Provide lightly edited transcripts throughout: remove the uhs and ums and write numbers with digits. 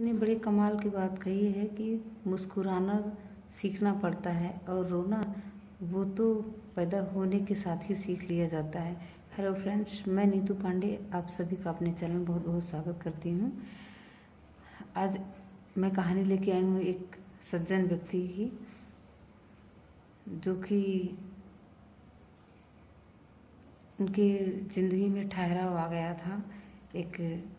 ने बड़े कमाल की बात कही है कि मुस्कुराना सीखना पड़ता है और रोना वो तो पैदा होने के साथ ही सीख लिया जाता है। हेलो फ्रेंड्स, मैं नीतू पांडे आप सभी का अपने चैनल में बहुत बहुत स्वागत करती हूँ। आज मैं कहानी लेके आई हूँ एक सज्जन व्यक्ति की, जो कि उनकी ज़िंदगी में ठहराव आ गया था। एक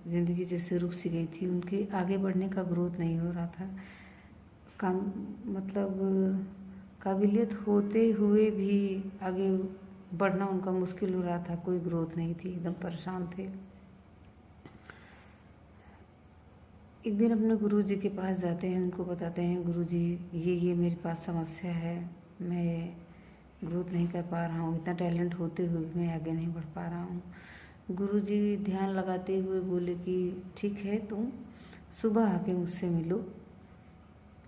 ज़िंदगी जैसे रुक सी गई थी, उनके आगे बढ़ने का ग्रोथ नहीं हो रहा था। काम मतलब काबिलियत होते हुए भी आगे बढ़ना उनका मुश्किल हो रहा था, कोई ग्रोथ नहीं थी, एकदम परेशान थे। एक दिन अपने गुरुजी के पास जाते हैं, उनको बताते हैं गुरुजी ये मेरे पास समस्या है, मैं ग्रोथ नहीं कर पा रहा हूँ, इतना टैलेंट होते हुए मैं आगे नहीं बढ़ पा रहा हूँ। गुरुजी ध्यान लगाते हुए बोले कि ठीक है, तुम सुबह आके मुझसे मिलो,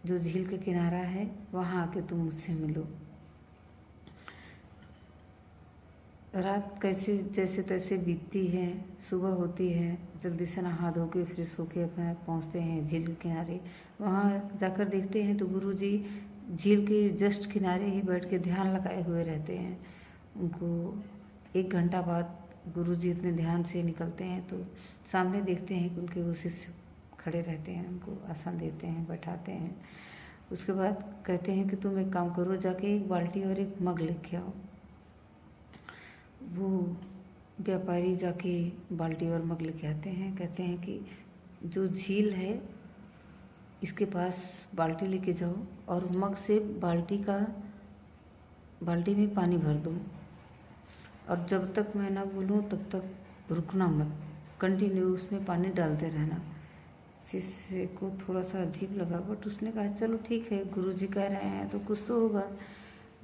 जो झील के किनारा है वहाँ आके तुम मुझसे मिलो। रात कैसे जैसे तैसे बीतती है, सुबह होती है, जल्दी से नहा धो के फ्रेश होके अपना पहुँचते हैं झील के किनारे। वहाँ जाकर देखते हैं तो गुरुजी झील के जस्ट किनारे ही बैठ के ध्यान लगाए हुए रहते हैं। उनको 1 घंटा बाद गुरुजी इतने ध्यान से निकलते हैं तो सामने देखते हैं कि उनके वो शिष्य खड़े रहते हैं, उनको आसन देते हैं, बैठाते हैं। उसके बाद कहते हैं कि तुम एक काम करो, जाके एक बाल्टी और एक मग लेके आओ। वो व्यापारी जाके बाल्टी और मग लेके आते हैं। कहते हैं कि जो झील है इसके पास बाल्टी लेके जाओ और मग से बाल्टी में पानी भर दो, और जब तक मैं ना बोलूँ तब तक रुकना मत, कंटिन्यू उसमें पानी डालते रहना। शिष्य को थोड़ा सा अजीब लगा, बट उसने कहा चलो ठीक है, गुरुजी कह रहे हैं तो कुछ तो होगा।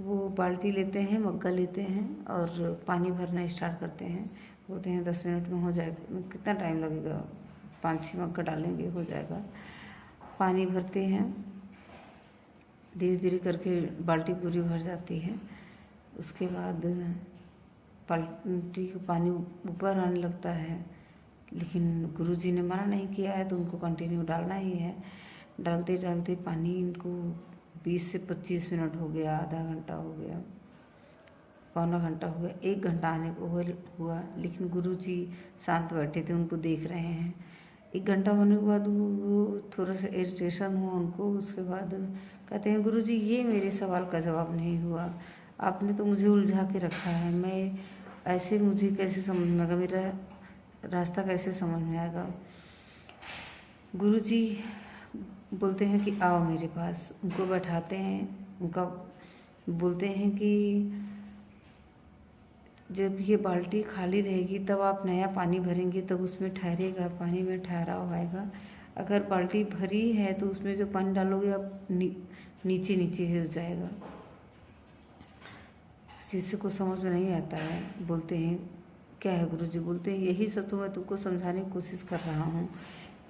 वो बाल्टी लेते हैं, मग्गा लेते हैं और पानी भरना स्टार्ट करते हैं। बोलते हैं 10 मिनट में हो जाएगा। कितना टाइम लगेगा, 5-6 मग्गा डालेंगे हो जाएगा। पानी भरते हैं, धीरे धीरे करके बाल्टी पूरी भर जाती है। उसके बाद बाल्टी का पानी ऊपर आने लगता है, लेकिन गुरुजी ने मना नहीं किया है तो उनको कंटिन्यू डालना ही है। डालते डालते पानी इनको 20 से 25 मिनट हो गया, आधा घंटा हो गया, पौना घंटा हो गया, 1 घंटा आने को हुआ, लेकिन गुरुजी शांत बैठे थे, उनको देख रहे हैं। 1 घंटा होने के बाद वो थोड़ा सा इरिटेशन हुआ उनको। उसके बाद कहते हैं गुरुजी ये मेरे सवाल का जवाब नहीं हुआ, आपने तो मुझे उलझा के रखा है, मैं ऐसे मुझे कैसे समझ में आएगा, मेरा रास्ता कैसे समझ में आएगा। गुरुजी बोलते हैं कि आओ मेरे पास, उनको बैठाते हैं, उनका बोलते हैं कि जब ये बाल्टी खाली रहेगी तब आप नया पानी भरेंगे, तब उसमें ठहरेगा, पानी में ठहराव आएगा। अगर बाल्टी भरी है तो उसमें जो पानी डालोगे आप नीचे नीचे हो जाएगा। शिष्य को समझ में नहीं आता है। बोलते हैं क्या है गुरुजी? बोलते हैं यही सब तो मैं तुमको समझाने की कोशिश कर रहा हूँ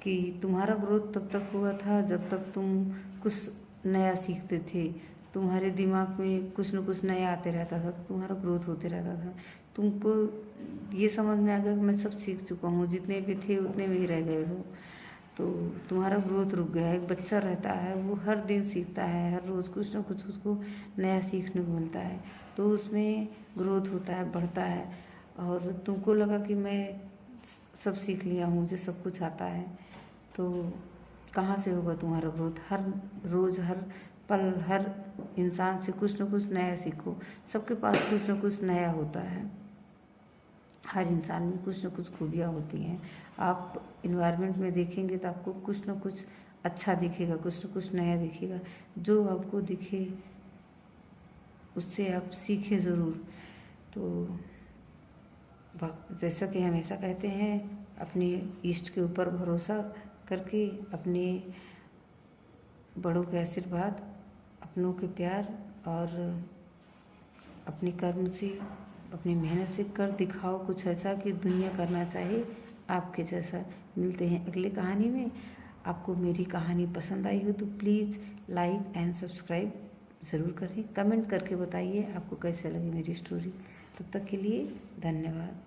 कि तुम्हारा ग्रोथ तब तक हुआ था जब तक तुम कुछ नया सीखते थे, तुम्हारे दिमाग में कुछ न कुछ नया आते रहता था, तुम्हारा ग्रोथ होते रहता था। तुमको ये समझ में आ गया कि मैं सब सीख चुका हूँ, जितने भी थे उतने में ही रह गए हो, तो तुम्हारा ग्रोथ रुक गया है। एक बच्चा रहता है, वो हर दिन सीखता है, हर रोज़ कुछ ना कुछ उसको नया सीखने को मिलता है, तो उसमें ग्रोथ होता है, बढ़ता है। और तुमको लगा कि मैं सब सीख लिया हूँ, मुझे सब कुछ आता है, तो कहाँ से होगा तुम्हारा ग्रोथ? हर रोज़, हर पल, हर इंसान से कुछ न कुछ नया सीखो। सबके पास कुछ न कुछ नया होता है, हर इंसान में कुछ न कुछ खूबियाँ होती हैं। आप इन्वायरमेंट में देखेंगे तो आपको कुछ न कुछ अच्छा दिखेगा, कुछ न कुछ नया दिखेगा। जो आपको दिखे उससे आप सीखें ज़रूर। तो जैसा कि हमेशा कहते हैं, अपने इष्ट के ऊपर भरोसा करके, अपने बड़ों के आशीर्वाद, अपनों के प्यार और अपने कर्म से, अपनी मेहनत से कर दिखाओ कुछ ऐसा कि दुनिया करना चाहे आपके जैसा। मिलते हैं अगली कहानी में। आपको मेरी कहानी पसंद आई हो तो प्लीज़ लाइक एंड सब्सक्राइब ज़रूर करें। कमेंट करके बताइए आपको कैसे लगी मेरी स्टोरी। तब तक के लिए धन्यवाद।